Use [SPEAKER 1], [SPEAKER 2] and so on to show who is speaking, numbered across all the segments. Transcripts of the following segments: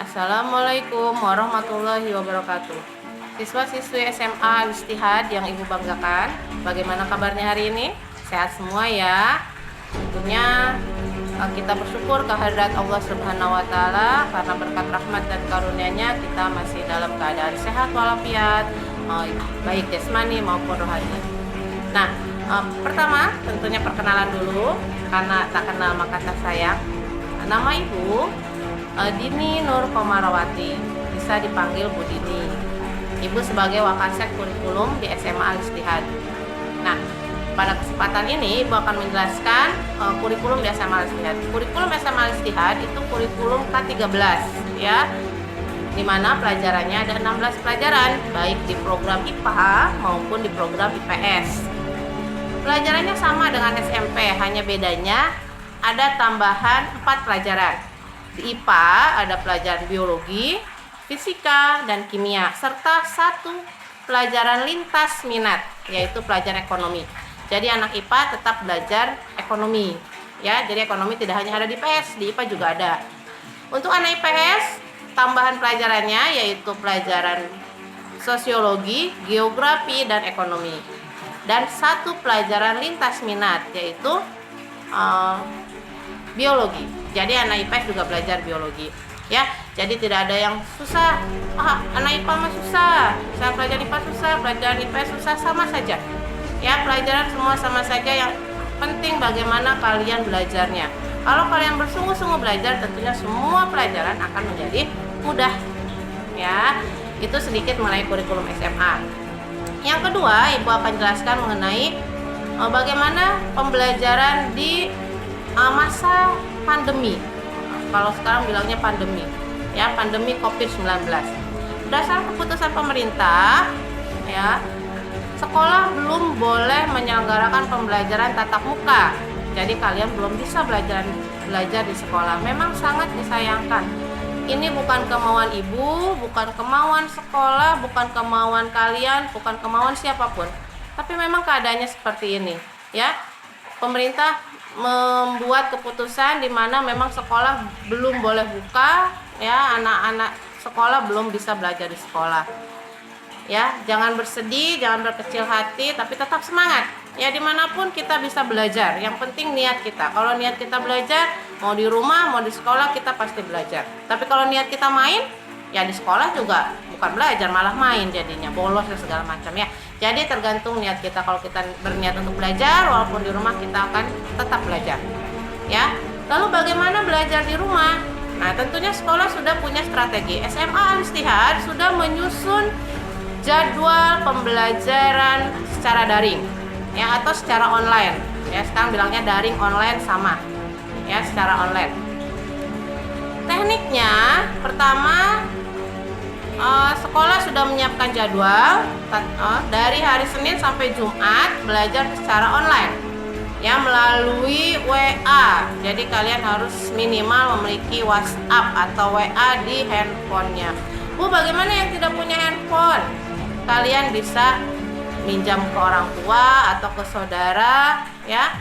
[SPEAKER 1] Assalamualaikum warahmatullahi wabarakatuh. Siswa-siswi SMA Al-Ijtihad yang Ibu banggakan, bagaimana kabarnya hari ini? Sehat semua ya. Tentunya kita bersyukur kehadirat Allah Subhanahu wa taala karena berkat rahmat dan karunia-Nya kita masih dalam keadaan sehat walafiat, baik jasmani maupun rohani. Nah, pertama tentunya perkenalan dulu karena tak kenal maka tak sayang. Nama Ibu Dini Nur Komarawati, bisa dipanggil Bu Dini. Ibu sebagai Wakasek Kurikulum di SMA Al-Ijtihad. Nah, pada kesempatan ini Ibu akan menjelaskan kurikulum di SMA Al-Ijtihad. Kurikulum SMA Al-Ijtihad itu kurikulum K13 ya, di mana pelajarannya ada 16 pelajaran, baik di program IPA maupun di program IPS. Pelajarannya sama dengan SMP, hanya bedanya ada tambahan 4 pelajaran. Di IPA ada pelajaran biologi, fisika, dan kimia, serta 1 pelajaran lintas minat, yaitu pelajaran ekonomi. Jadi anak IPA tetap belajar ekonomi, ya. Jadi ekonomi tidak hanya ada di IPS, di IPA juga ada. Untuk anak IPS, tambahan pelajarannya yaitu pelajaran sosiologi, geografi, dan ekonomi. Dan 1 pelajaran lintas minat, yaitu biologi. Jadi anak IPS juga belajar biologi, ya. Jadi tidak ada yang susah. Anak IPA mah susah. Saya pelajaran IPA susah, pelajaran IPS susah, sama saja. Ya, pelajaran semua sama saja. Yang penting bagaimana kalian belajarnya. Kalau kalian bersungguh-sungguh belajar, tentunya semua pelajaran akan menjadi mudah. Ya, itu sedikit mengenai kurikulum SMA. Yang kedua, Ibu akan jelaskan mengenai bagaimana pembelajaran di masa pandemi. Kalau sekarang bilangnya pandemi, ya, pandemi COVID-19. Berdasarkan keputusan pemerintah, ya, sekolah belum boleh menyelenggarakan pembelajaran tatap muka. Jadi kalian belum bisa belajar di sekolah. Memang sangat disayangkan. Ini bukan kemauan Ibu, bukan kemauan sekolah, bukan kemauan kalian, bukan kemauan siapapun. Tapi memang keadaannya seperti ini, ya. Pemerintah membuat keputusan di mana memang sekolah belum boleh buka, ya, anak-anak sekolah belum bisa belajar di sekolah. Ya, jangan bersedih, jangan berkecil hati, tapi tetap semangat. Ya, dimanapun kita bisa belajar. Yang penting niat kita. Kalau niat kita belajar, mau di rumah, mau di sekolah, kita pasti belajar. Tapi kalau niat kita main, ya di sekolah juga bukan belajar, malah main jadinya, bolos dan segala macam, ya. Jadi tergantung niat kita. Kalau kita berniat untuk belajar, walaupun di rumah kita akan tetap belajar, ya. Lalu bagaimana belajar di rumah? Nah, tentunya sekolah sudah punya strategi. SMA Al-Ijtihad sudah menyusun jadwal pembelajaran secara daring, ya, atau secara online. Ya, sekarang bilangnya daring online sama, ya, secara online. Tekniknya, pertama, sekolah sudah menyiapkan jadwal dari hari Senin sampai Jumat belajar secara online, ya, melalui WA. Jadi kalian harus minimal memiliki WhatsApp atau WA di handphonenya. Bu, bagaimana yang tidak punya handphone? Kalian bisa minjam ke orang tua atau ke saudara, ya.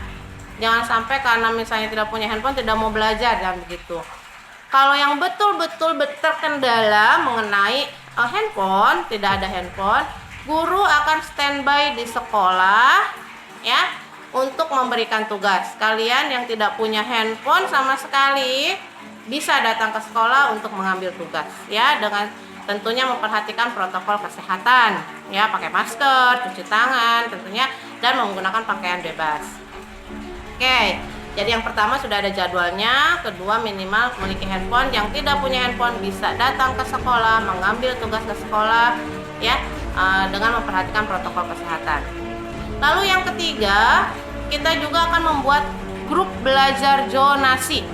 [SPEAKER 1] Jangan sampai karena misalnya tidak punya handphone tidak mau belajar, jangan begitu. Kalau yang betul-betul terkendala mengenai handphone, tidak ada handphone, guru akan standby di sekolah, ya, untuk memberikan tugas. Kalian yang tidak punya handphone sama sekali bisa datang ke sekolah untuk mengambil tugas, ya, dengan tentunya memperhatikan protokol kesehatan, ya, pakai masker, cuci tangan tentunya, dan menggunakan pakaian bebas. Oke. Jadi yang pertama sudah ada jadwalnya, kedua minimal memiliki handphone. Yang tidak punya handphone bisa datang ke sekolah, mengambil tugas ke sekolah, ya, dengan memperhatikan protokol kesehatan. Lalu yang ketiga, kita juga akan membuat grup belajar zonasi,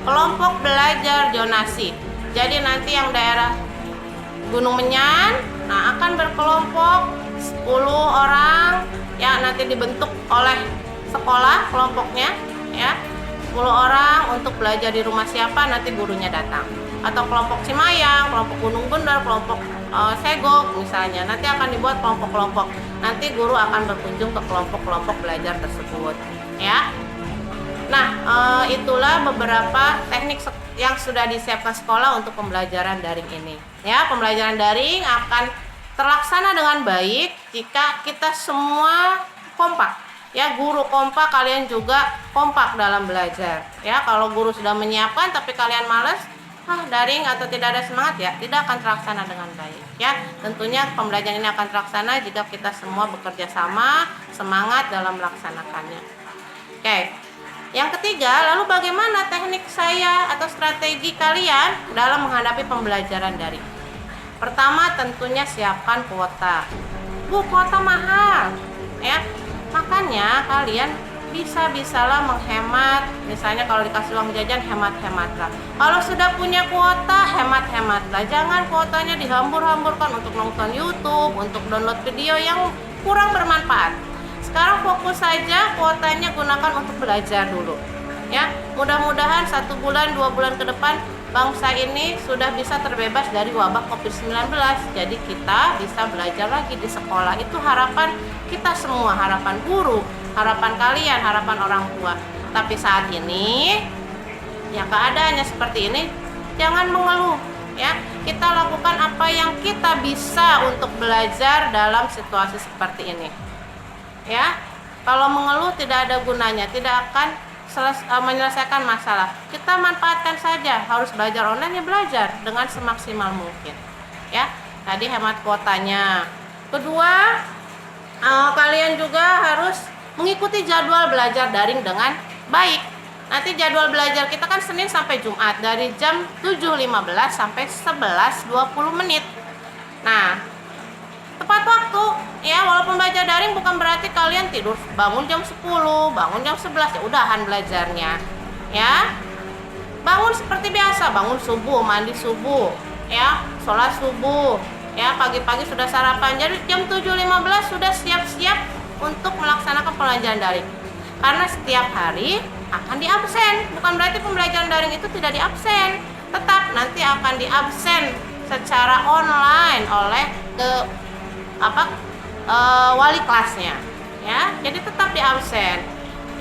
[SPEAKER 1] kelompok belajar zonasi. Jadi nanti yang daerah Gunung Menyan, nah, akan berkelompok 10 orang, ya, nanti dibentuk oleh sekolah kelompoknya, ya, 10 orang untuk belajar di rumah siapa, nanti gurunya datang. Atau kelompok Cimayang, kelompok Gunung Bundar, kelompok Segok misalnya, nanti akan dibuat kelompok-kelompok. Nanti guru akan berkunjung ke kelompok-kelompok belajar tersebut, ya. Nah, itulah beberapa teknik yang sudah disiapkan sekolah untuk pembelajaran daring ini. Ya, pembelajaran daring akan terlaksana dengan baik jika kita semua kompak. Ya, guru kompak, kalian juga kompak dalam belajar. Ya, kalau guru sudah menyiapkan tapi kalian malas, daring atau tidak ada semangat, ya tidak akan terlaksana dengan baik. Ya, tentunya pembelajaran ini akan terlaksana jika kita semua bekerja sama, semangat dalam melaksanakannya. Oke. Yang ketiga, lalu bagaimana teknik saya atau strategi kalian dalam menghadapi pembelajaran daring? Pertama, tentunya siapkan kuota. Kuota mahal, ya. Makanya kalian bisa-bisalah menghemat. Misalnya kalau dikasih uang jajan, hemat-hematlah. Kalau sudah punya kuota, hemat-hematlah. Jangan kuotanya dihambur-hamburkan untuk nonton YouTube, untuk download video yang kurang bermanfaat. Sekarang fokus saja kuotanya gunakan untuk belajar dulu. Ya, mudah-mudahan 1 bulan, 2 bulan ke depan bangsa ini sudah bisa terbebas dari wabah COVID-19. Jadi kita bisa belajar lagi di sekolah. Itu harapan kita semua, harapan guru, harapan kalian, harapan orang tua. Tapi saat ini ya keadaannya seperti ini, jangan mengeluh, ya. Kita lakukan apa yang kita bisa untuk belajar dalam situasi seperti ini. Ya. Kalau mengeluh tidak ada gunanya, tidak akan menyelesaikan masalah. Kita manfaatkan saja. Harus belajar online, ya belajar dengan semaksimal mungkin. Ya. Tadi hemat kuotanya. Kedua, kalian juga harus mengikuti jadwal belajar daring dengan baik. Nanti jadwal belajar kita kan Senin sampai Jumat dari jam 7.15 sampai 11.20 menit. Nah, tepat waktu, ya. Walaupun belajar daring bukan berarti kalian tidur bangun jam 10, bangun jam 11, ya udahan belajarnya. Ya. Bangun seperti biasa, bangun subuh, mandi subuh, ya, sholat subuh, ya, pagi-pagi sudah sarapan. Jadi jam 7.15 sudah siap-siap untuk melaksanakan pembelajaran daring. Karena setiap hari akan diabsen. Bukan berarti pembelajaran daring itu tidak diabsen. Tetap nanti akan diabsen secara online oleh wali kelasnya. Ya, jadi tetap diabsen.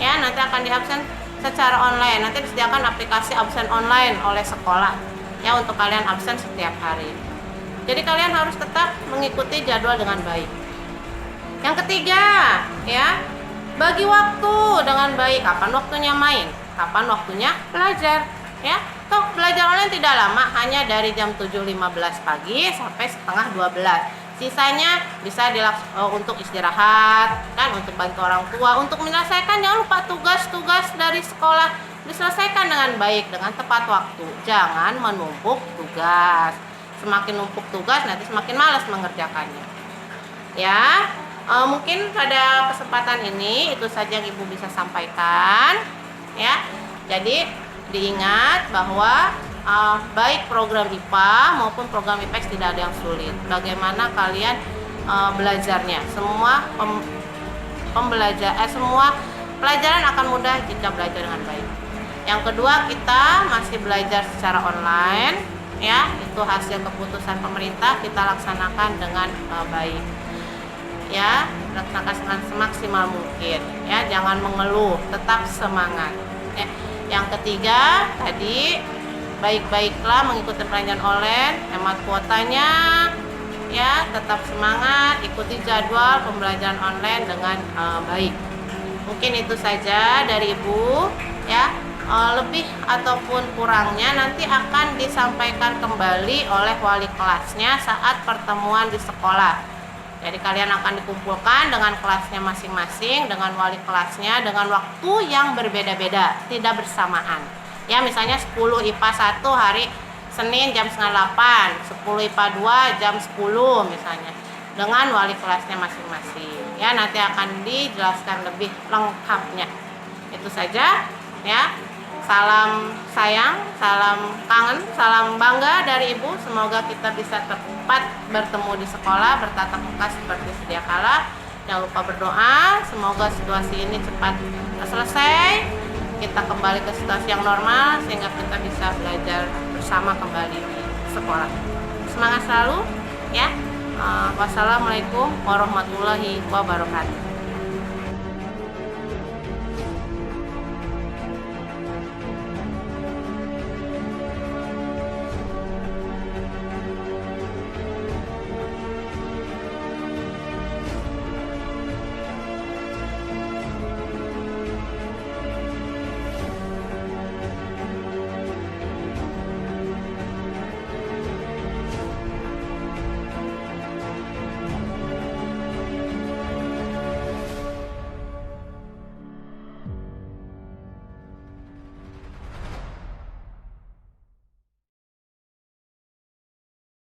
[SPEAKER 1] Ya, nanti akan diabsen secara online. Nanti disediakan aplikasi absen online oleh sekolah. Ya, untuk kalian absen setiap hari. Jadi kalian harus tetap mengikuti jadwal dengan baik. Yang ketiga, ya, bagi waktu dengan baik. Kapan waktunya main, kapan waktunya belajar, ya. Toh belajar online tidak lama, hanya dari jam 7.15 pagi sampai setengah 12. Sisanya bisa untuk istirahat, kan, untuk bantu orang tua, untuk menyelesaikan. Jangan lupa tugas-tugas dari sekolah diselesaikan dengan baik, dengan tepat waktu. Jangan menumpuk tugas. Semakin numpuk tugas, nanti semakin malas mengerjakannya. Ya. Mungkin pada kesempatan ini itu saja yang Ibu bisa sampaikan, ya. Jadi diingat bahwa baik program IPA maupun program IPS tidak ada yang sulit. Bagaimana kalian belajarnya? Semua semua pelajaran akan mudah jika belajar dengan baik. Yang kedua, kita masih belajar secara online, ya. Itu hasil keputusan pemerintah, kita laksanakan dengan baik. Ya, laksanakan dengan semaksimal mungkin, ya. Jangan mengeluh, tetap semangat, ya. Yang ketiga, tadi baik-baiklah mengikuti pelajaran online, hemat kuotanya, ya, tetap semangat, ikuti jadwal pembelajaran online dengan baik. Mungkin itu saja dari Ibu, ya. Lebih ataupun kurangnya nanti akan disampaikan kembali oleh wali kelasnya saat pertemuan di sekolah. Jadi kalian akan dikumpulkan dengan kelasnya masing-masing, dengan wali kelasnya, dengan waktu yang berbeda-beda, tidak bersamaan. Ya, misalnya 10 IPA 1 hari Senin jam 7.30, 10 IPA 2 jam 10 misalnya, dengan wali kelasnya masing-masing. Ya, nanti akan dijelaskan lebih lengkapnya. Itu saja, ya. Salam sayang, salam kangen, salam bangga dari Ibu. Semoga kita bisa tepat bertemu di sekolah, bertatap muka seperti sedia kala. Jangan lupa berdoa, semoga situasi ini cepat selesai. Kita kembali ke situasi yang normal sehingga kita bisa belajar bersama kembali di sekolah. Semangat selalu, ya. Wassalamualaikum warahmatullahi wabarakatuh.